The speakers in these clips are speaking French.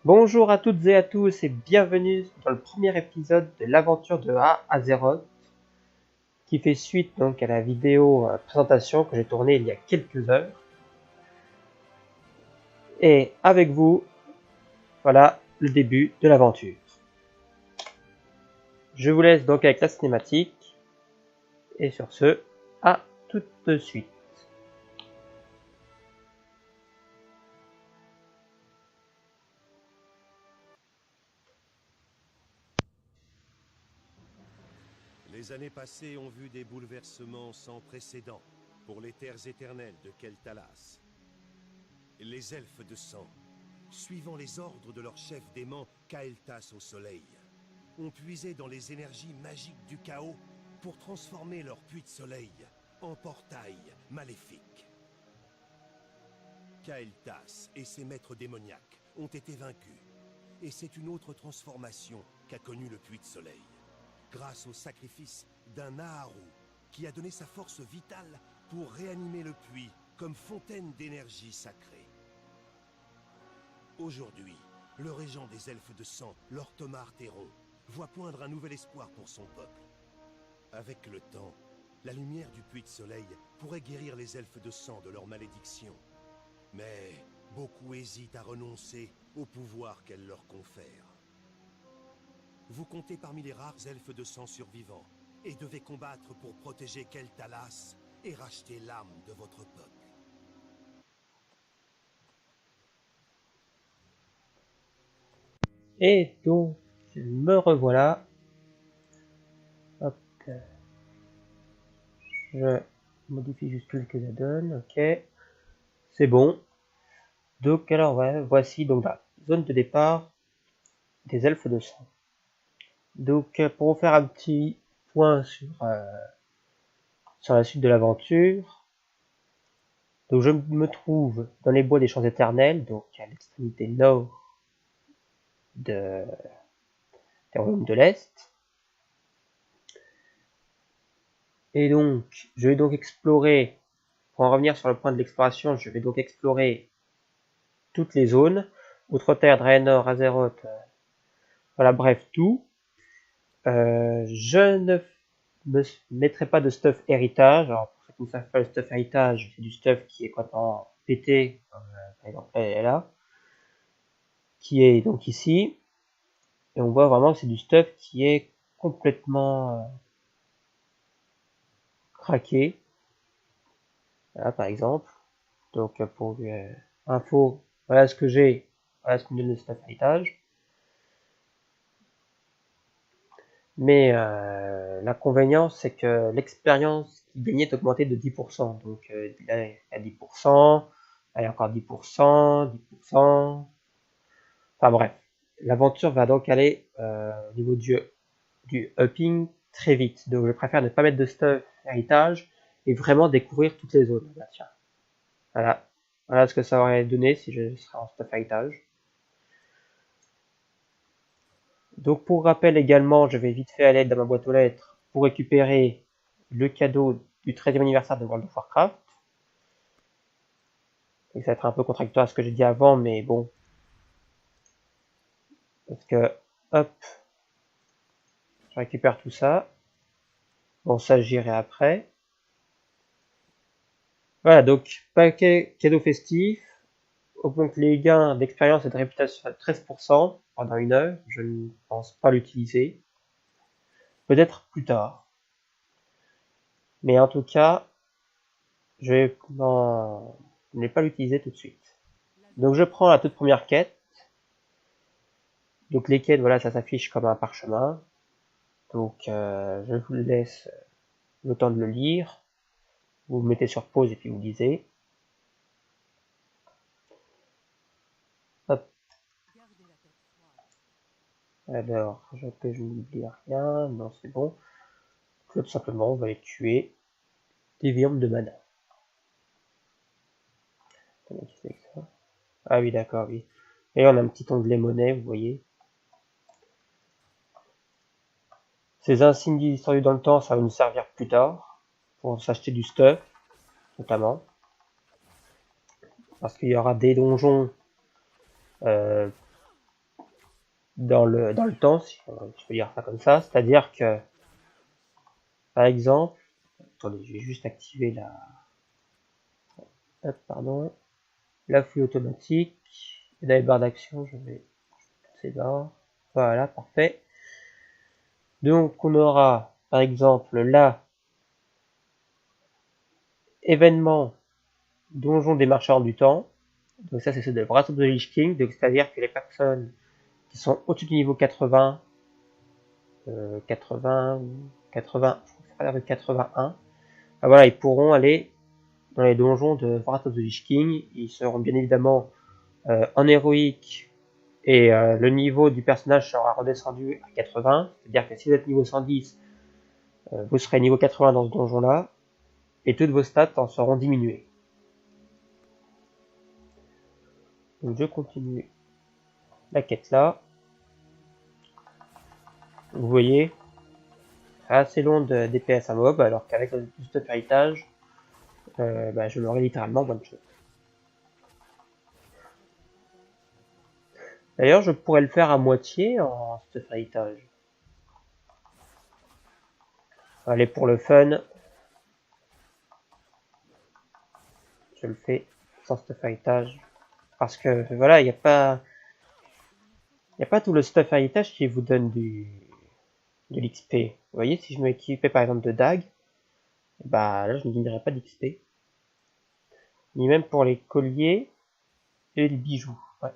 Bonjour à toutes et à tous et bienvenue dans le premier épisode de l'aventure de Azeroth qui fait suite donc à la vidéo présentation que j'ai tournée il y a quelques heures. Et avec vous, voilà le début de l'aventure. Je vous laisse donc avec la cinématique et sur ce, à tout de suite. Les années passées ont vu des bouleversements sans précédent pour les terres éternelles de Keltalas. Les elfes de sang, suivant les ordres de leur chef démon Kael'thas au soleil, ont puisé dans les énergies magiques du chaos pour transformer leur puits de soleil en portail maléfique. Kael'thas et ses maîtres démoniaques ont été vaincus, et c'est une autre transformation qu'a connue le puits de soleil. Grâce au sacrifice d'un Naharu qui a donné sa force vitale pour réanimer le puits comme fontaine d'énergie sacrée. Aujourd'hui, le régent des elfes de sang, Lor'tomar Théron, voit poindre un nouvel espoir pour son peuple. Avec le temps, la lumière du puits de soleil pourrait guérir les elfes de sang de leur malédiction. Mais beaucoup hésitent à renoncer au pouvoir qu'elle leur confère. Vous comptez parmi les rares elfes de sang survivants et devez combattre pour protéger Keltalas et racheter l'âme de votre peuple. Et donc, me revoilà. Hop, je modifie juste quelques add-ons, ok. C'est bon. Donc alors ouais, voici donc la zone de départ des elfes de sang. Donc pour vous faire un petit point sur la suite de l'aventure, donc je me trouve dans les bois des champs éternels, donc à l'extrémité nord des royaumes de l'Est. Et donc je vais donc explorer, pour en revenir sur le point de l'exploration, je vais donc explorer toutes les zones, Outre-Terre, Draenor, Azeroth, voilà bref tout. Je ne me mettrai pas de stuff héritage. Alors, pour ceux qui ne savent pas, le stuff héritage, c'est du stuff qui est complètement pété, comme par exemple elle est là, qui est donc ici. Et on voit vraiment que c'est du stuff qui est complètement craqué. Là, par exemple. Donc, pour info, voilà ce que j'ai, voilà ce qu'on me donne de stuff héritage. Mais l'inconvénient, c'est que l'expérience qu'il gagnait est augmentée de 10%. Donc là, il y a 10%, là, il y a encore 10%, 10%. Enfin bref, l'aventure va donc aller au niveau du upping très vite. Donc je préfère ne pas mettre de stuff héritage et vraiment découvrir toutes les zones. Là, tiens. Voilà. Voilà ce que ça aurait donné si je serais en stuff héritage. Donc pour rappel également, je vais vite fait aller dans ma boîte aux lettres pour récupérer le cadeau du 13e anniversaire de World of Warcraft. Et ça va être un peu contradictoire à ce que j'ai dit avant, mais bon. Parce que, hop, je récupère tout ça. Bon, ça j'irai après. Voilà, donc paquet cadeau festif. Augmente les gains d'expérience et de réputation à 13% pendant une heure. Je ne pense pas l'utiliser. Peut-être plus tard. Mais en tout cas, je n'ai pas l'utiliser tout de suite. Donc je prends la toute première quête. Donc les quêtes, voilà, ça s'affiche comme un parchemin. Donc je vous laisse le temps de le lire. Vous vous mettez sur pause et puis vous lisez. Hop. Alors, je n'oublie rien. Non, c'est bon. Tout simplement, on va les tuer. Des viandes de mana. Ah oui, d'accord, oui. Et on a un petit onglet monnaie, vous voyez. Ces insignes distordus dans le temps, ça va nous servir plus tard. Pour s'acheter du stuff, notamment. Parce qu'il y aura des donjons dans le temps, si je peux dire ça comme ça. C'est-à-dire que, par exemple, attendez, je vais juste activer pardon, la fouille automatique. Et dans les barres d'action, je vais passer là. Voilà, parfait. Donc, on aura, par exemple, là, événement donjon des marcheurs du temps. Donc ça, c'est ceux de Wrath of the Lich King. Donc, c'est-à-dire que les personnes qui sont au-dessus du niveau 80, 80, 80, ça a l'air de 81, ah, voilà, ils pourront aller dans les donjons de Wrath of the Lich King. Ils seront bien évidemment en héroïque et le niveau du personnage sera redescendu à 80. C'est-à-dire que si vous êtes niveau 110, vous serez niveau 80 dans ce donjon-là et toutes vos stats en seront diminuées. Donc je continue la quête là. Vous voyez, assez long de DPS à mob, alors qu'avec le stuff héritage, je l'aurais littéralement one shot. D'ailleurs, je pourrais le faire à moitié en stuff héritage. Allez, pour le fun, je le fais sans stuff héritage. Parce que voilà, il n'y a pas tout le stuff héritage qui vous donne de l'XP. Vous voyez, si je m'équipais par exemple de dague, bah là je ne gagnerais pas d'XP. Ni même pour les colliers et les bijoux. Ouais.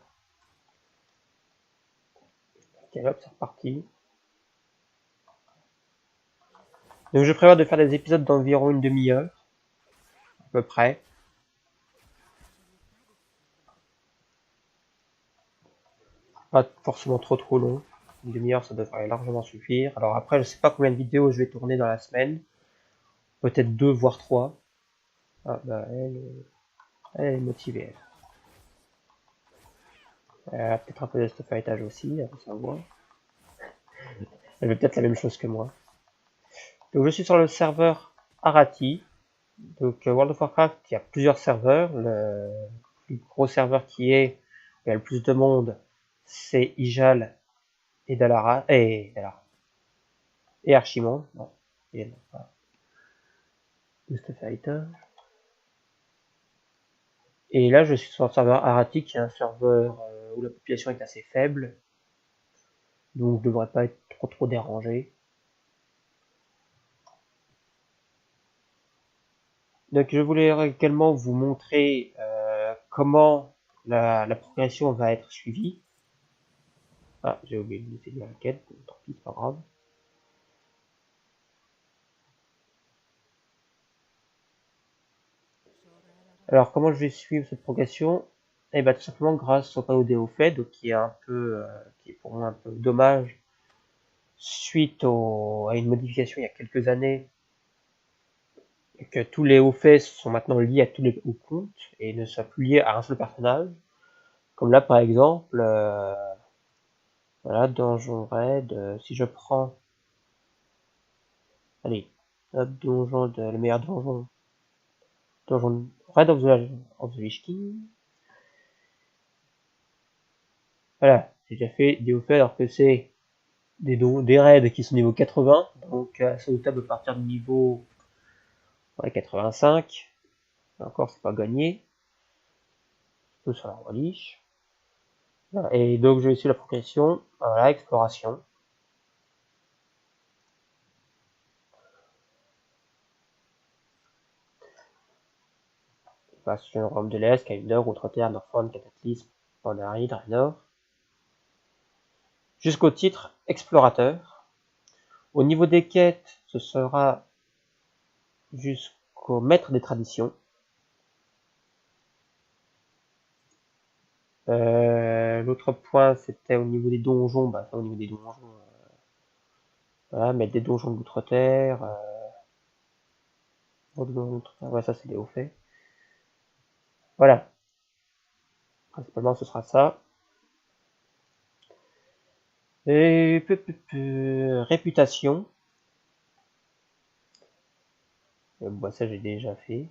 Ok, hop, c'est reparti. Donc je prévois de faire des épisodes d'environ une demi-heure, à peu près. Pas forcément trop long. Une demi-heure, ça devrait largement suffire. Alors après, je sais pas combien de vidéos je vais tourner dans la semaine. Peut-être 2, voire 3. Ah bah elle est motivée. Elle a peut-être un peu de stuff à étage aussi, à savoir. Elle veut peut-être la même chose que moi. Donc je suis sur le serveur Arati. Donc World of Warcraft, il y a plusieurs serveurs. Le plus gros serveur qui est, où il y a le plus de monde, c'est Ijal et Dalara. Et Archimond. Non, et non, pas. Et là, je suis sur un serveur Arati, qui est un serveur où la population est assez faible. Donc je ne devrais pas être trop dérangé. Donc je voulais également vous montrer comment la progression va être suivie. Ah, j'ai oublié de laisser la quête, tant pis, c'est pas grave. Alors comment je vais suivre cette progression? Eh bien tout simplement grâce au panneau des hauts faits, donc qui est pour moi un peu dommage suite à une modification il y a quelques années, et que tous les hauts faits sont maintenant liés à tous les hauts comptes et ne soient plus liés à un seul personnage. Comme là par exemple, voilà, Donjon Raid, si je prends, allez, hop, le meilleur donjon Raid of the Lich King. Voilà, j'ai déjà fait des hauts faits alors que c'est des raids qui sont niveau 80, donc sautable à partir du niveau 85. Encore, c'est pas gagné. Tout sur la reliche. Et donc, je vais suivre la progression. Voilà, exploration. Bastion, Rome de l'Est, Kalindor, Outre-Terre, Norfond, Cataclysme, Pandarie, Draenor. Jusqu'au titre explorateur. Au niveau des quêtes, ce sera jusqu'au maître des traditions. L'autre point, c'était au niveau des donjons. Bah, au niveau des donjons, voilà, mettre des donjons de l'outre-terre. Ouais, ça c'est des hauts faits. Voilà. Principalement, ce sera ça. Et réputation. Bon, ça j'ai déjà fait.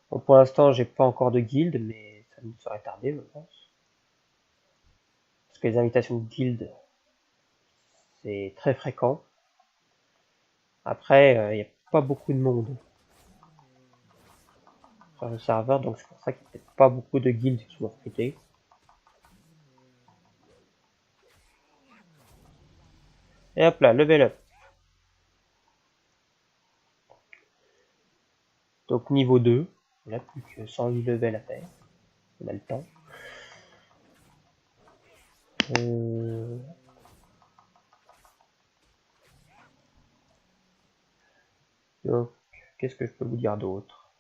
Bon, pour l'instant, j'ai pas encore de guilde, mais ça me serait tardé, je pense. Parce que les invitations de guild, c'est très fréquent. Après, il n'y a pas beaucoup de monde sur le serveur, donc c'est pour ça qu'il n'y a peut-être pas beaucoup de guildes qui vont recruter. Et hop là, level up. Donc niveau 2, on n'a plus que 108 levels à faire. On a le temps. Donc, qu'est-ce que je peux vous dire d'autre?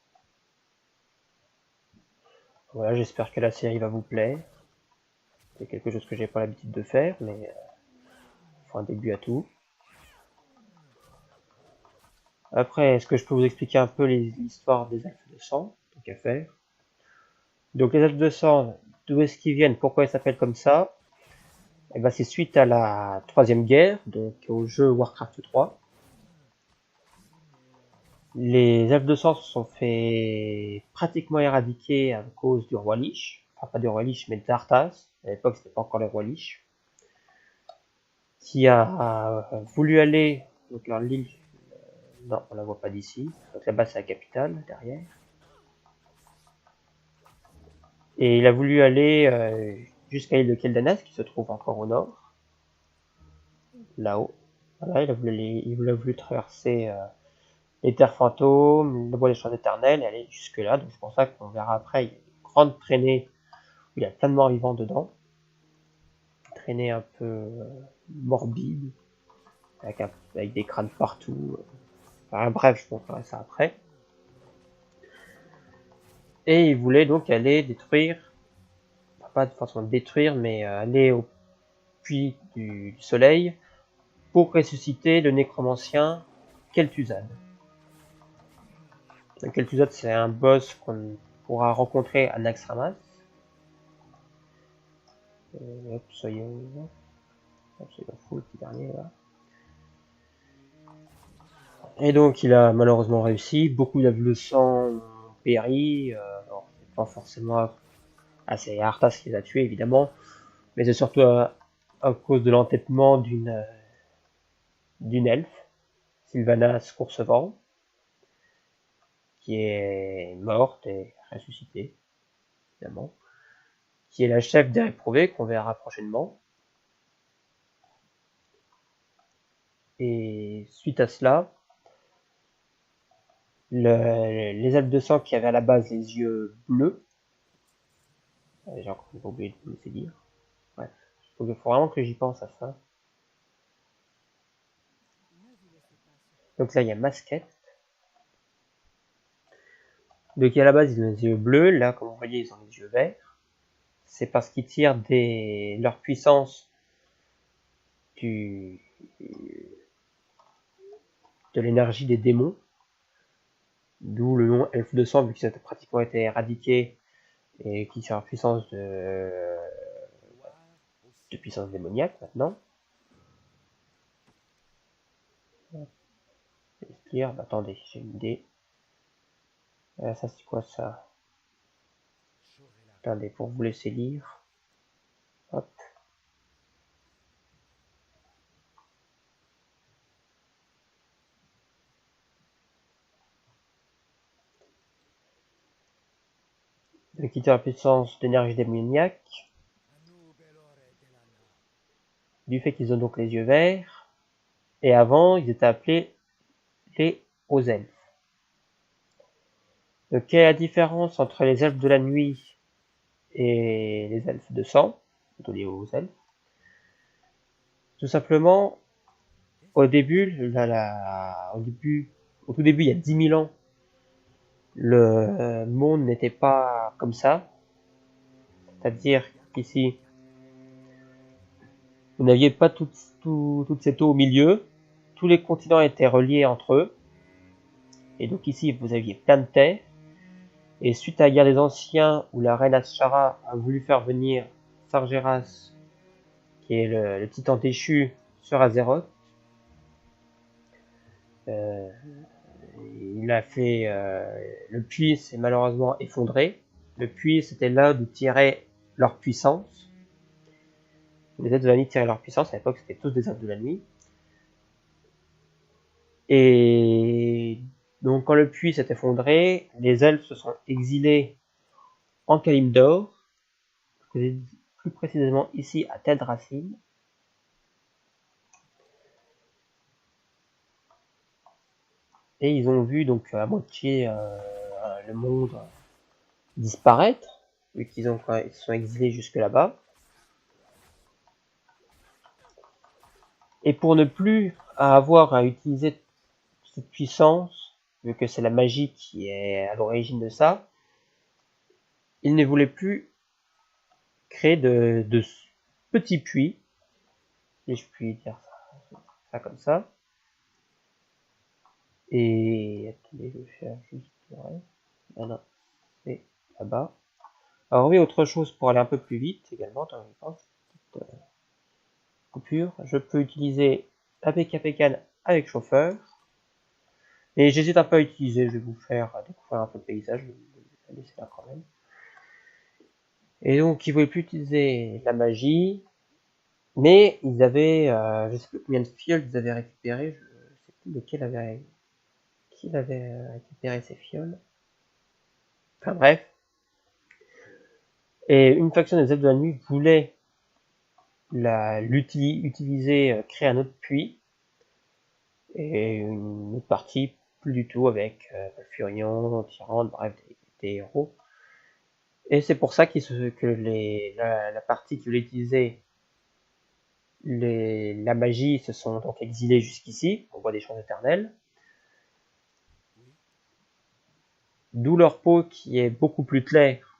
Voilà, j'espère que la série va vous plaire. C'est quelque chose que j'ai pas l'habitude de faire, mais faut un début à tout. Après, est-ce que je peux vous expliquer un peu l'histoire des elfes de sang? Tant qu'à faire. Donc les elfes de sang, d'où est-ce qu'ils viennent? Pourquoi ils s'appellent comme ça? Et ben, c'est suite à la Troisième Guerre, donc au jeu Warcraft 3. Les elfes de sang se sont fait pratiquement éradiquer à cause du roi Lich. Enfin, pas du roi Lich, mais d'Arthas. À l'époque, c'était pas encore le roi Lich. Qui a voulu aller, donc leur l'île, non, on la voit pas d'ici. Donc là-bas, c'est la capitale, derrière. Et il a voulu aller jusqu'à l'île de Keldanas, qui se trouve encore au nord. Là-haut. Voilà, il a voulu traverser les terres fantômes, le bois des champs éternels, et aller jusque là. Donc c'est pour ça qu'on verra après, il y a une grande traînée où il y a plein de morts vivants dedans. Une traînée un peu morbide, avec des crânes partout. Enfin, bref, je montrerai ça après. Et il voulait donc aller détruire, enfin, pas forcément détruire, mais aller au puits du soleil pour ressusciter le nécromancien Kel'Thuzad. Kel'Thuzad, c'est un boss qu'on pourra rencontrer à Naxxramas. Hop, soyons fous, le petit dernier là. Et donc il a malheureusement réussi, beaucoup d'elfes de sang ont péri, alors c'est pas forcément c'est Arthas qui les a tués évidemment, mais c'est surtout à cause de l'entêtement d'une elfe, Sylvanas Coursevent, qui est morte et ressuscitée, évidemment, qui est la chef des réprouvés qu'on verra prochainement. Et suite à cela, les elfes de sang qui avaient à la base les yeux bleus, j'ai encore oublié de vous laisser dire, bref, il faut vraiment que j'y pense à ça. Donc là il y a Masquette. Donc à la base ils ont les yeux bleus, là comme vous voyez ils ont les yeux verts. C'est parce qu'ils tirent leur puissance de l'énergie des démons. D'où le nom elfe de sang, vu que ça a pratiquement été éradiqué et qui tire puissance de puissance démoniaque maintenant. Attendez, j'ai une idée. Ça c'est quoi ça? Attendez, pour vous laisser lire. Hop. Donc qui tire la puissance d'énergie démoniaque. Du fait qu'ils ont donc les yeux verts. Et avant, ils étaient appelés les hauts elfes. Donc quelle est la différence entre les elfes de la nuit et les elfes de sang, plutôt les hauts elfes? Tout simplement, au tout début, il y a 10 000 ans, le monde n'était pas comme ça. C'est-à-dire qu'ici, vous n'aviez pas toute cette eau au milieu. Tous les continents étaient reliés entre eux. Et donc ici, vous aviez plein de terre. Et suite à la guerre des anciens, où la reine Azshara a voulu faire venir Sargeras, qui est le titan déchu, sur Azeroth, il a fait le puits s'est malheureusement effondré. Le puits, c'était là d'où tirait leur puissance. Les elfes de la nuit tiraient leur puissance. À l'époque, c'était tous des elfes de la nuit. Et donc, quand le puits s'est effondré, les elfes se sont exilés en Kalimdor, plus précisément ici à Teldrassil. Et ils ont vu donc à moitié le monde disparaître, vu qu'ils ils se sont exilés jusque là-bas. Et pour ne plus avoir à utiliser cette puissance, vu que c'est la magie qui est à l'origine de ça, ils ne voulaient plus créer de petits puits, si je puis dire ça comme ça. Et attendez, je vais faire juste le reste. Ah non, c'est là-bas. Alors oui, autre chose pour aller un peu plus vite également, dans je pense, petite coupure, je peux utiliser APK avec chauffeur. Et j'hésite un peu à utiliser, je vais vous faire découvrir un peu le paysage, je vais le laisser là quand même. Et donc ils ne voulaient plus utiliser la magie, mais ils avaient, je ne sais plus combien de fioles ils avaient récupéré, je ne sais plus lequel qui avait récupéré ces fioles. Enfin bref. Et une faction des elfes de la nuit voulait l'utiliser, créer un autre puits, et une autre partie plus du tout avec Furion, Tyrande, bref, des héros. Et c'est pour ça que la partie qui voulait utiliser la magie se sont donc exilés jusqu'ici, on voit des champs éternels. D'où leur peau qui est beaucoup plus claire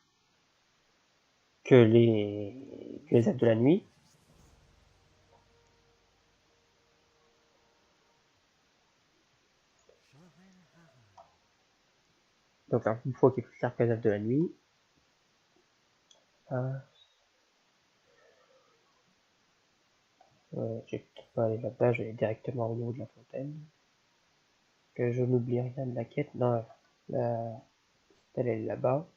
que les elfes de la nuit. Donc une peau qui est plus claire que les elfes de la nuit. J'ai peut-être pas aller là-bas, je vais aller directement au niveau de la fontaine. Que je n'oublie rien de la quête. Non, la stèle elle est là-bas.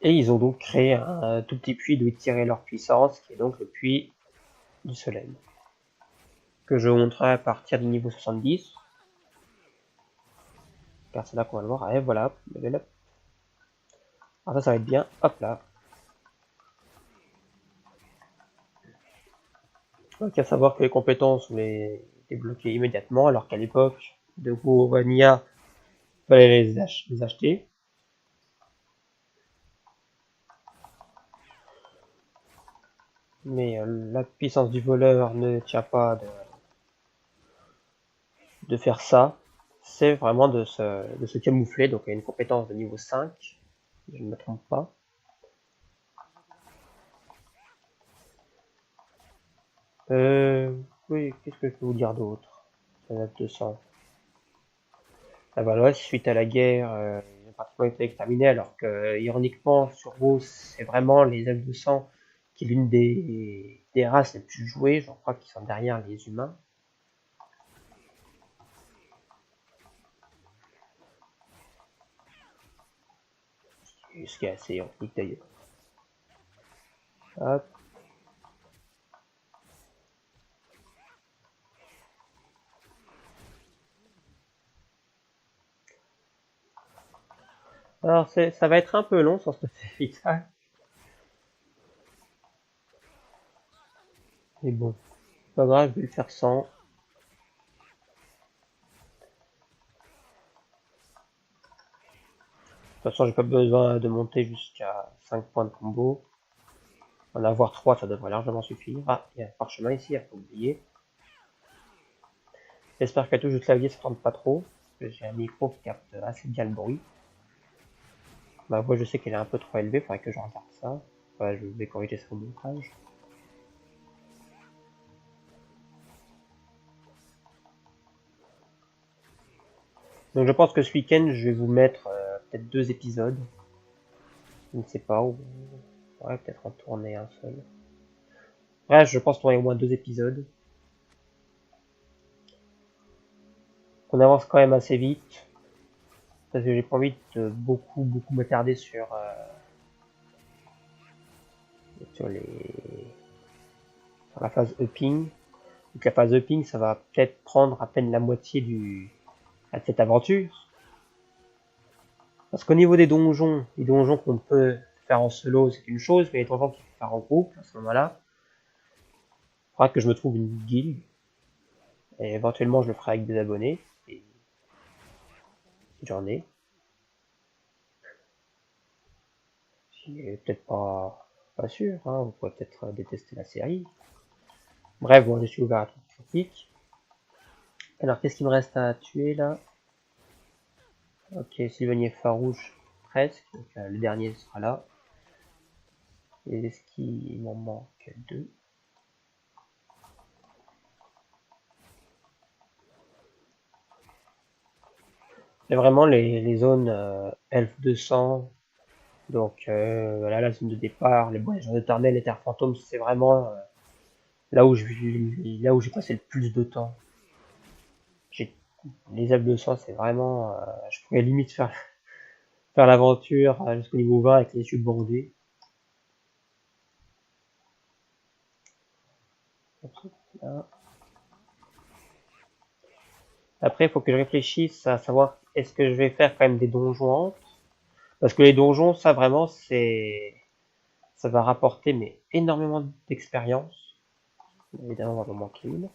Et ils ont donc créé un tout petit puits d'où ils tiraient leur puissance, qui est donc le puits du soleil. Que je vous montrerai à partir du niveau 70. Car c'est là qu'on va le voir. Et voilà, level up. Alors ça va être bien. Hop là. Donc à savoir que les compétences, vous les débloquez immédiatement, alors qu'à l'époque de Gourvania, il fallait les acheter. Mais la puissance du voleur ne tient pas de faire ça. C'est vraiment de se camoufler. Donc il y a une compétence de niveau 5, si je ne me trompe pas. Oui, qu'est-ce que je peux vous dire d'autre? Ça date de ça. La Valois, suite à la guerre, ils ont pratiquement été exterminés, alors que, ironiquement, sur WoW, c'est vraiment les elfes de sang qui est l'une des races les plus jouées. Je crois qu'ils sont derrière les humains. Ce qui est assez ironique d'ailleurs. Hop. Alors ça va être un peu long sur ce héritage. Mais bon, pas grave, je vais le faire sans. De toute façon, j'ai pas besoin de monter jusqu'à 5 points de combo. En avoir 3, ça devrait largement suffire. Ah, il y a un parchemin ici, il faut oublier. J'espère que la touche de clavier se trompe pas trop. J'ai un micro qui capte assez bien le bruit. Ma voix, je sais qu'elle est un peu trop élevée, il faudrait que je regarde ça. Ouais, je vais corriger ça au montage. Donc je pense que ce week-end, je vais vous mettre peut-être 2 épisodes. Je ne sais pas, ou ouais, peut-être en tourner un seul. Ouais, je pense tourner au moins 2 épisodes. On avance quand même assez vite. Parce que j'ai pas envie de beaucoup m'attarder sur sur la phase upping. Donc la phase upping, ça va peut-être prendre à peine la moitié de cette aventure. Parce qu'au niveau des donjons, les donjons qu'on peut faire en solo, c'est une chose, mais les donjons qu'il faut faire en groupe, à ce moment-là, il faudra que je me trouve une guilde. Et éventuellement, je le ferai avec des abonnés. Et j'en ai. Peut-être pas sûr, hein, vous pourrez peut-être détester la série. Bref, bon, je suis ouvert à toute critique. Alors, qu'est-ce qu'il me reste à tuer là? Ok, Sylvanier farouche, presque. Donc, le dernier sera là. Et est-ce qu'il m'en manque 2? C'est vraiment les zones Elf 200. Donc voilà, la zone de départ, les voyageurs éternels, les terres fantômes, c'est vraiment là où j'ai passé le plus de temps. Les Elf 200, c'est vraiment, je pourrais limite faire l'aventure jusqu'au niveau 20 avec les yeux bordés. Après, il faut que je réfléchisse à savoir est-ce que je vais faire quand même des donjons, parce que les donjons, ça vraiment, ça va rapporter mais énormément d'expérience. Évidemment, on va en manquer une.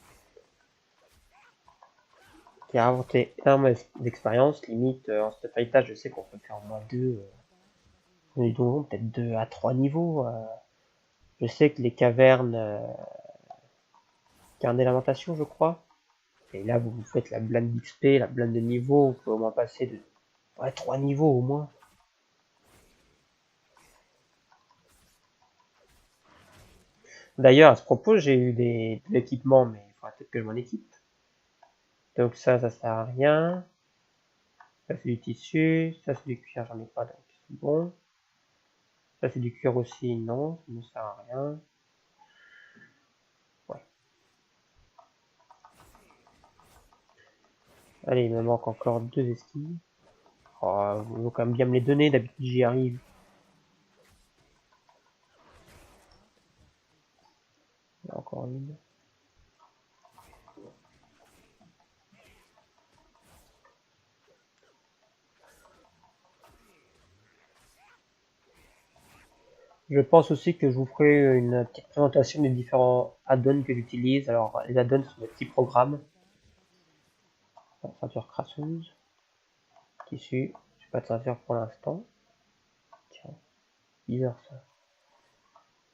Qui a rapporté énormément d'expérience, limite en ce fightage, je sais qu'on peut faire au moins des donjons, peut-être 2 à 3 niveaux. Je sais que les cavernes, Cavernes des Lamentations, je crois. Et là, vous faites la blinde d'XP, la blinde de niveau, vous pouvez au moins passer de 3 niveaux au moins. D'ailleurs, à ce propos, j'ai eu de l'équipement, mais il faudra peut-être que je m'en équipe. Donc ça sert à rien. Ça c'est du tissu, ça c'est du cuir, j'en ai pas, donc c'est bon. Ça c'est du cuir aussi, non, ça ne sert à rien. Ouais. Allez, il me manque encore 2 esquives. Oh, il faut quand même bien me les donner, d'habitude j'y arrive. Il y a encore une. Je pense aussi que je vous ferai une petite présentation des différents add-ons que j'utilise. Alors, les add-ons sont des petits programmes. Ceinture crasseuse. Tissu. Je n'ai pas de ceinture pour l'instant. Tiens, bizarre ça.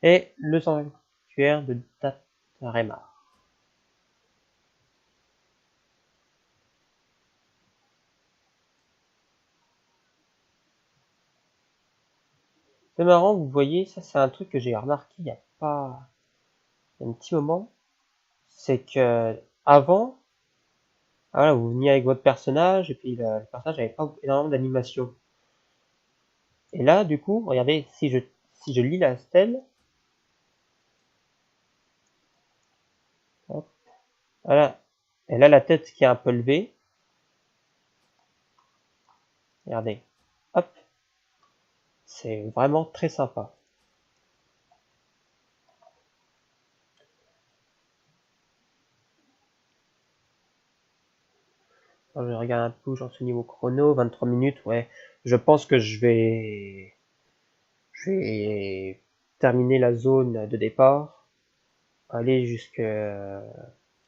Et le sanctuaire de Tatarema. C'est marrant, vous voyez, ça c'est un truc que j'ai remarqué il y a un petit moment. C'est que avant, voilà, vous veniez avec votre personnage et puis le personnage n'avait pas énormément d'animation. Et là, du coup, regardez, si je lis la stèle, hop, voilà, elle a la tête qui est un peu levée. Regardez, hop, c'est vraiment très sympa. Alors, je regarde un peu où j'en suis niveau chrono, 23 minutes, ouais. Je pense que je vais terminer la zone de départ, aller jusqu'à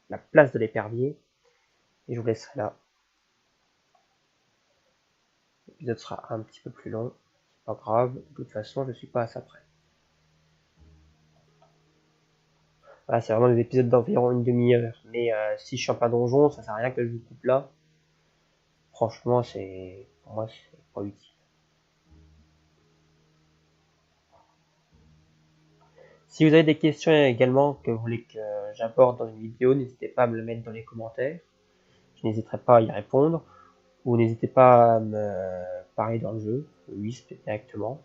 la place de l'épervier, et je vous laisserai là. L'épisode sera un petit peu plus long, c'est pas grave, de toute façon je suis pas à ça près. Voilà, c'est vraiment des épisodes d'environ une demi-heure, mais si je suis en plein donjon, ça sert à rien que je vous coupe là. Franchement, pour moi c'est pas utile. Si vous avez des questions également que vous voulez que j'aborde dans une vidéo, n'hésitez pas à me le mettre dans les commentaires. Je n'hésiterai pas à y répondre. Ou n'hésitez pas à me parler dans le jeu, Wisp directement.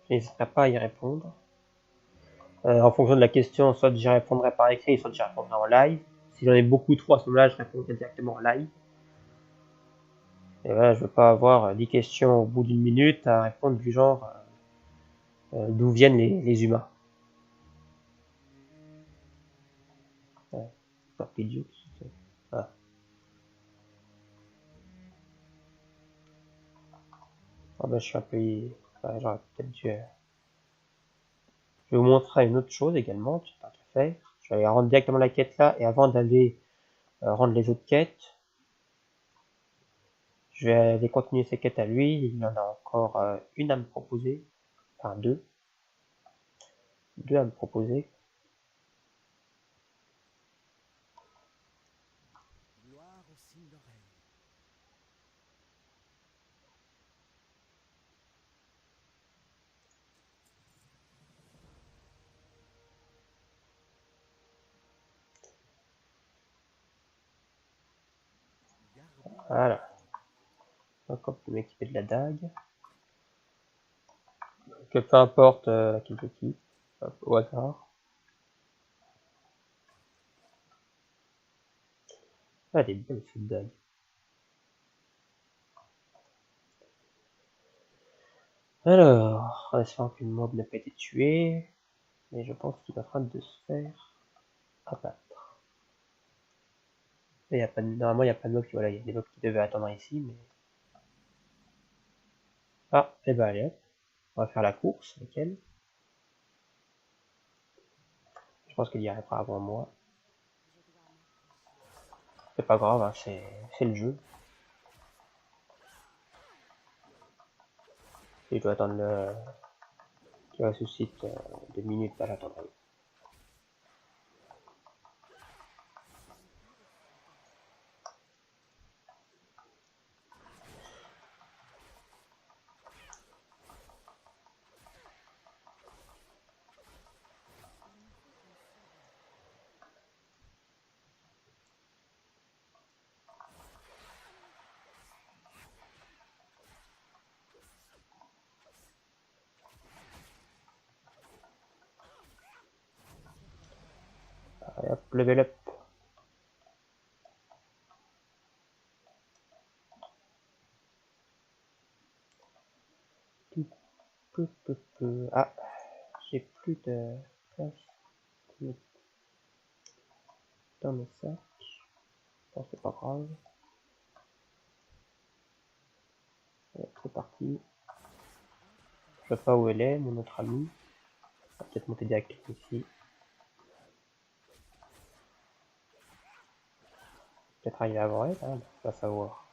Je n'hésiterai pas à y répondre. En fonction de la question, soit j'y répondrai par écrit, soit j'y répondrai en live. Si j'en ai beaucoup trop à ce moment-là, je répondrai directement en live. Et voilà, je veux pas avoir 10 questions au bout d'une minute à répondre du genre d'où viennent les humains. Ouais, Torpille. Ah. Ah bah je suis un peu... Ouais, j'aurais peut-être dû... Je vais vous montrer une autre chose également, tant qu'à faire. Je vais aller rendre directement la quête là, et avant d'aller rendre les autres quêtes, je vais aller continuer ses quêtes à lui. Il y en a encore une à me proposer. Enfin deux. Deux à me proposer. Gloire au signe d'oreille. Gardez le Voilà. Donc on peut m'équiper de la dague. Que peu importe laquelle je quitte. Hop, au hasard. Ah, elle est belle cette dague. Alors, en espérant qu'une mob n'a pas été tuée. Mais je pense qu'il est en train de se faire abattre. Et y a pas de... Normalement, il n'y a pas de mob qui... Voilà, il y a des mobs qui devaient attendre ici, mais... Ah, et bah allez, hop. On va faire la course avec elle. Je pense qu'elle y arrivera avant moi. C'est pas grave, hein, c'est le jeu. Et je dois attendre le... qui ressuscite 2 minutes, bah j'attendrai. Allez, hop, level up. Ah, j'ai plus de place dans mes sacs. Bon, c'est pas grave. C'est parti. Je sais pas où elle est, mon autre amie. On va peut-être monter directement ici. Peut-être arriver avant elle, hein, on va savoir.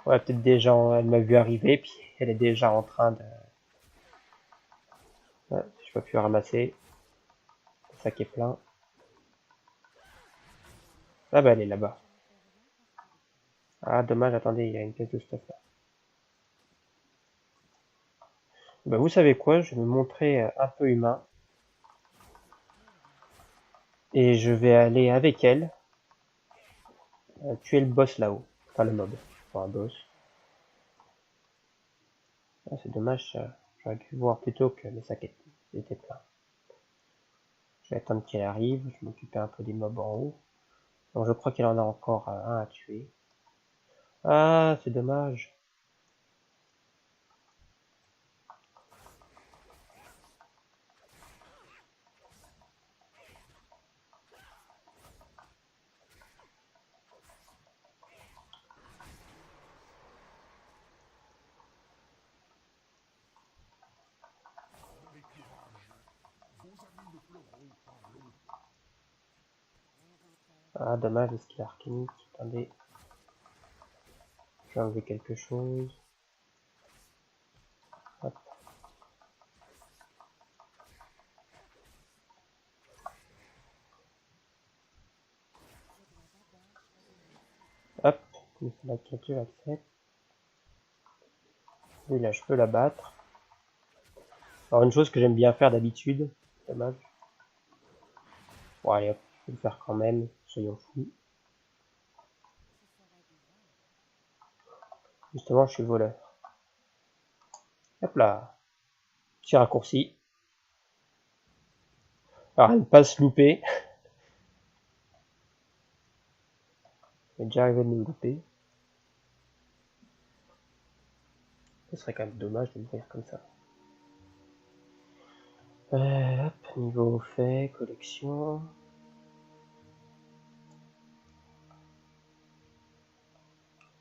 Ouais, peut-être déjà, elle m'a vu arriver, puis elle est déjà en train de... Ouais, je peux plus ramasser. Le sac est plein. Ah bah elle est là-bas. Ah dommage, attendez, il y a une caisse de stuff là. Bah vous savez quoi, je vais me montrer un peu humain. Et je vais aller avec elle tuer le boss là-haut. Enfin le mob, enfin un boss. Ah, c'est dommage, j'aurais dû voir plutôt que les sacs étaient pleins. Je vais attendre qu'elle arrive, je vais m'occuper un peu des mobs en haut. Donc je crois qu'il en a encore un à tuer. Ah, c'est dommage. Ah, dommage, est-ce qu'il a arcanique? Attendez. Je vais enlever quelque chose. Hop. Hop. La créature accepte. Oui, là, je peux la battre. Alors, une chose que j'aime bien faire d'habitude. Dommage. Bon, allez, hop. Je vais le faire quand même. Soyons fous. Justement, je suis voleur. Hop là. Petit raccourci. Alors, à ne pas se louper. m'est déjà arrivé de me louper. Ce serait quand même dommage de mourir comme ça. Hop, niveau fait, collection.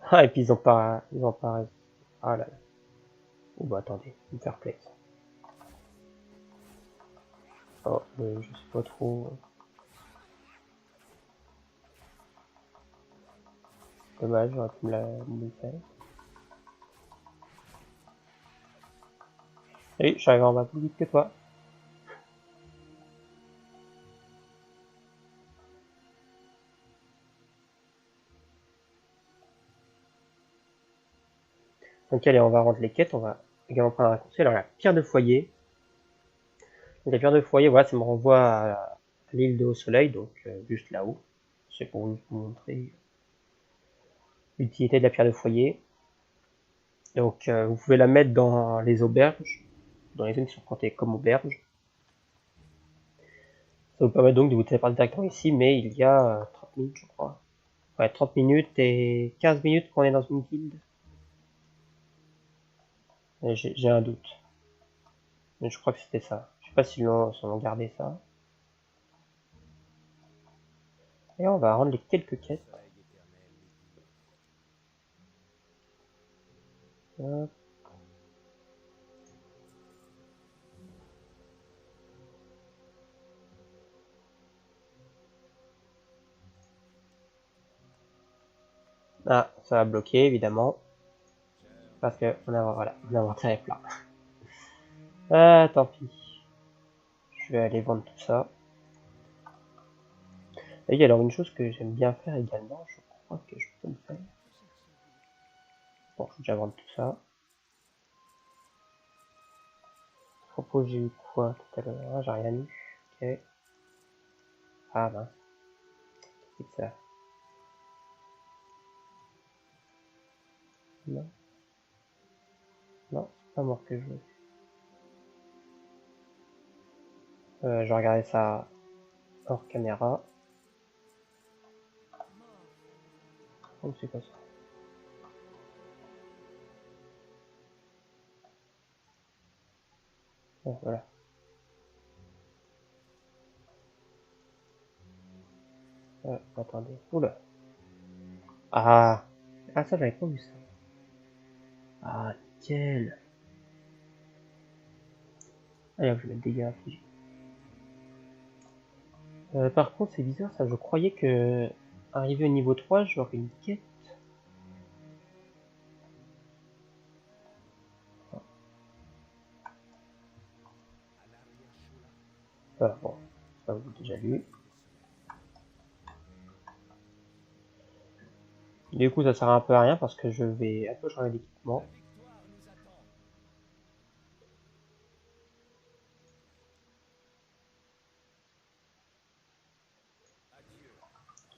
Ah, et puis ils ont pas réussi. Ah là là. Oh bah attendez, me faire plaisir. Oh, je sais pas trop. Dommage, j'aurais pu me le faire. Oui, j'arrive en bas plus vite que toi. Donc allez, on va rendre les quêtes, on va également prendre un raccourci. Alors la pierre de foyer. Donc la pierre de foyer, voilà, ça me renvoie à l'île de Haut Soleil, donc juste là-haut. C'est pour vous montrer l'utilité de la pierre de foyer. Donc vous pouvez la mettre dans les auberges, dans les zones qui sont comptées comme auberges. Ça vous permet donc de vous téléporter directement ici, mais il y a 30 minutes, je crois. Ouais, 30 minutes et 15 minutes qu'on est dans une guilde. J'ai un doute. Mais je crois que c'était ça. Je sais pas si ont gardé ça. Et on va rendre les quelques quêtes. Hop. Ah, ça va bloquer évidemment. Parce que voilà, mon inventaire est plein. Ah, tant pis. Je vais aller vendre tout ça. Et alors une chose que j'aime bien faire également, je crois que je peux le faire. Bon, je vais déjà vendre tout ça. À propos, j'ai eu quoi tout à l'heure? Ah, j'ai rien eu. Ok. Ah ben, c'est que ça. Non, non, c'est pas mort que je veux. Je vais regarder ça hors caméra. Oh, c'est quoi ça? Bon, voilà. Attendez. Oula. Ah, ah ça j'avais pas vu ça. Ah, nickel. Allez, je vais mettre dégâts infligés. Par contre, c'est bizarre ça. Je croyais que arrivé au niveau 3, j'aurais une quête. Ah, bon, ça vous déjà lu. Du coup, ça sert un peu à rien parce que je vais un peu changer d'équipement.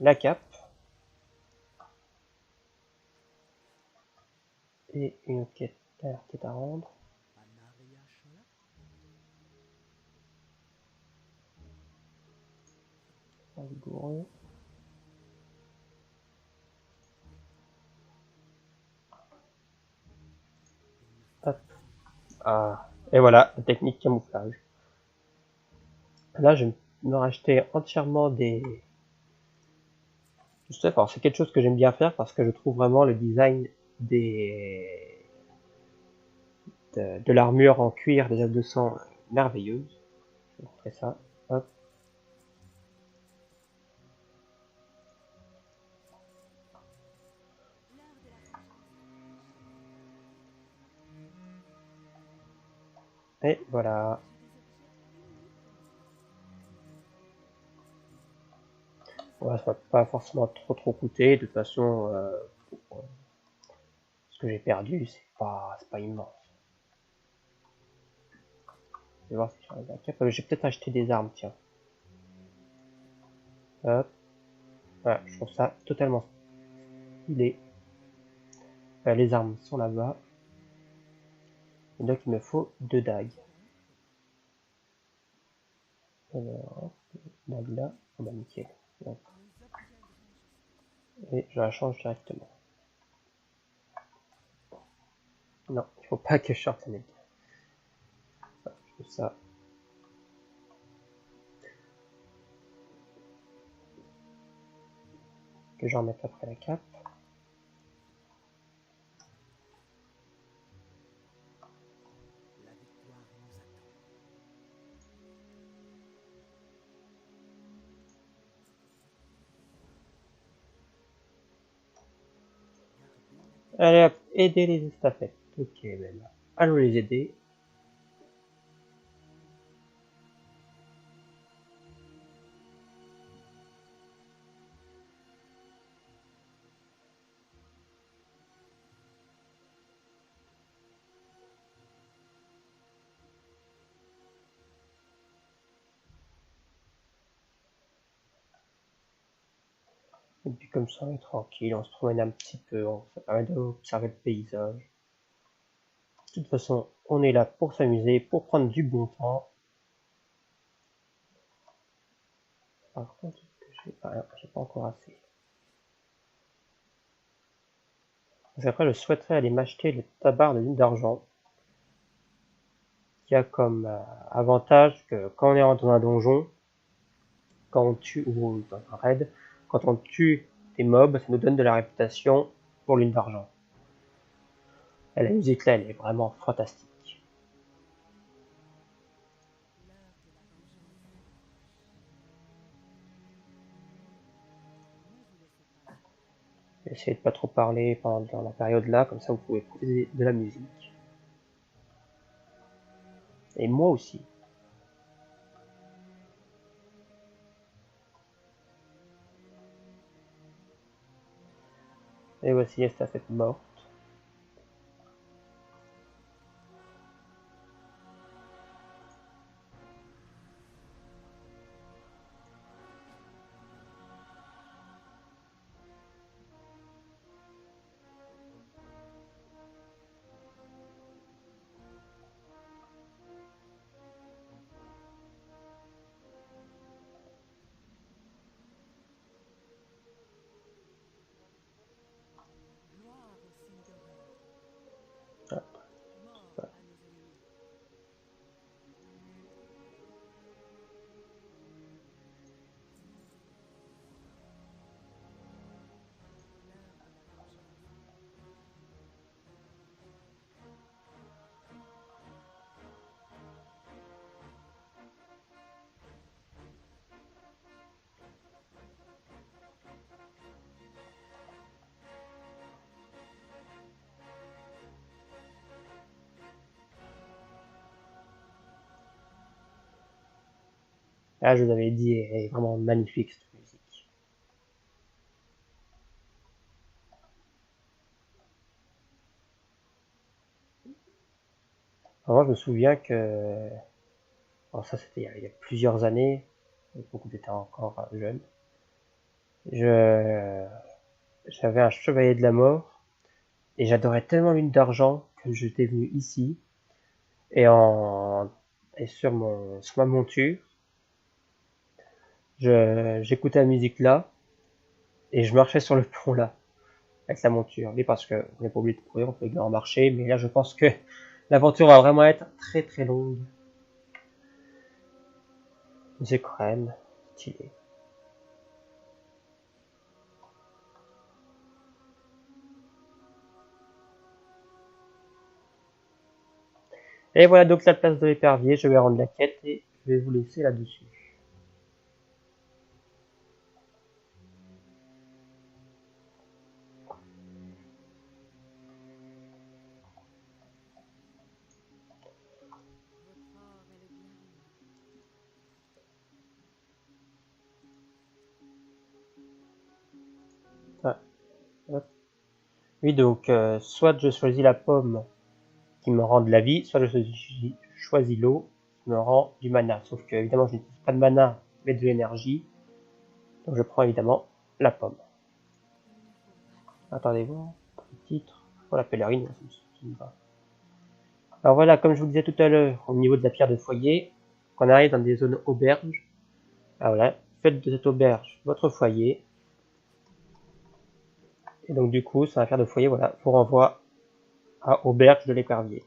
La cape. Et une quête, quête à rendre. Rigoureux. Hop. Ah. Et voilà, la technique camouflage. Là, je vais me racheter entièrement des... Je sais, alors c'est quelque chose que j'aime bien faire parce que je trouve vraiment le design des... de l'armure en cuir des F200 merveilleuse. Je vais montrer ça. Hop. Et voilà. Ouais, ça va pas forcément trop coûter. De toute façon, pour, ce que j'ai perdu, c'est pas immense. Je vais voir si j'arrive à cap. J'ai peut-être acheté des armes, tiens. Hop. Voilà, je trouve ça totalement stylé. Les armes sont là-bas. Et donc il me faut 2 dagues. Alors, dague là. Oh bah nickel. Donc, et je la change directement. Non, il faut pas que je sorte un état. Je fais ça. Que je remette après la cape. Allez hop, aider les estafettes. Ok, ben là. Allons les aider. Et puis comme ça, on est tranquille, on se promène un petit peu, ça permet d'observer le paysage. De toute façon, on est là pour s'amuser, pour prendre du bon temps. Par contre, j'ai pas encore assez. Parce qu'après, je souhaiterais aller m'acheter le tabard de l'île d'argent, qui a comme avantage que quand on est dans un donjon, quand on tue, ou dans un raid, quand on tue des mobs, ça nous donne de la réputation pour l'île d'argent. Et la musique là, elle est vraiment fantastique. Essayez de pas trop parler pendant la période là, comme ça vous pouvez profiter de la musique. Et moi aussi. Et voici Estafette morte. Ah, voilà. Là, je vous avais dit, elle est vraiment magnifique cette musique. Alors, je me souviens que, alors ça c'était il y a plusieurs années, beaucoup j'étais encore jeune. J'avais un chevalier de la mort et j'adorais tellement l'île d'argent que j'étais venu ici et sur ma monture, j'écoutais la musique là et je marchais sur le pont là avec la monture. Oui, parce que on n'est pas obligé de courir, on peut également marcher, mais là je pense que l'aventure va vraiment être très très longue. C'est crème, stylé. Et voilà donc la place de l'épervier, je vais rendre la quête et je vais vous laisser là-dessus. Ah, oui, donc soit je choisis la pomme qui me rend de la vie, soit je choisis l'eau qui me rend du mana. Sauf que évidemment je n'utilise pas de mana mais de l'énergie, donc je prends évidemment la pomme. Attendez voir, le titre, oh la pèlerine, ça me va. Alors voilà, comme je vous disais tout à l'heure, au niveau de la pierre de foyer, quand on arrive dans des zones auberges, ah voilà, faites de cette auberge votre foyer. Et donc du coup, son affaire de foyer, voilà, vous renvoie à Auberge de l'Épervier.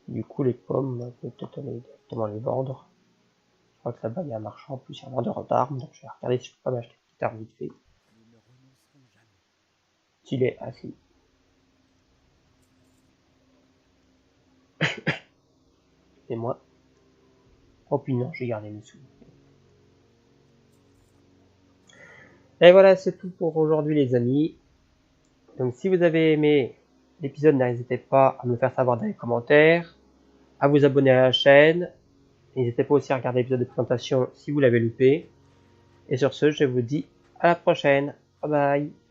Du coup, les pommes, on peut peut-être aller directement les vendre. Je crois que là-bas, il y a un marchand, en plus il y a un vendeur d'armes, donc je vais regarder si je peux pas m'acheter une petite arme vite fait. S'il est assis. Et moi. Oh puis non, j'ai gardé mes sous. Et voilà, c'est tout pour aujourd'hui les amis. Donc si vous avez aimé l'épisode, n'hésitez pas à me le faire savoir dans les commentaires, à vous abonner à la chaîne. N'hésitez pas aussi à regarder l'épisode de présentation si vous l'avez loupé. Et sur ce, je vous dis à la prochaine. Bye bye.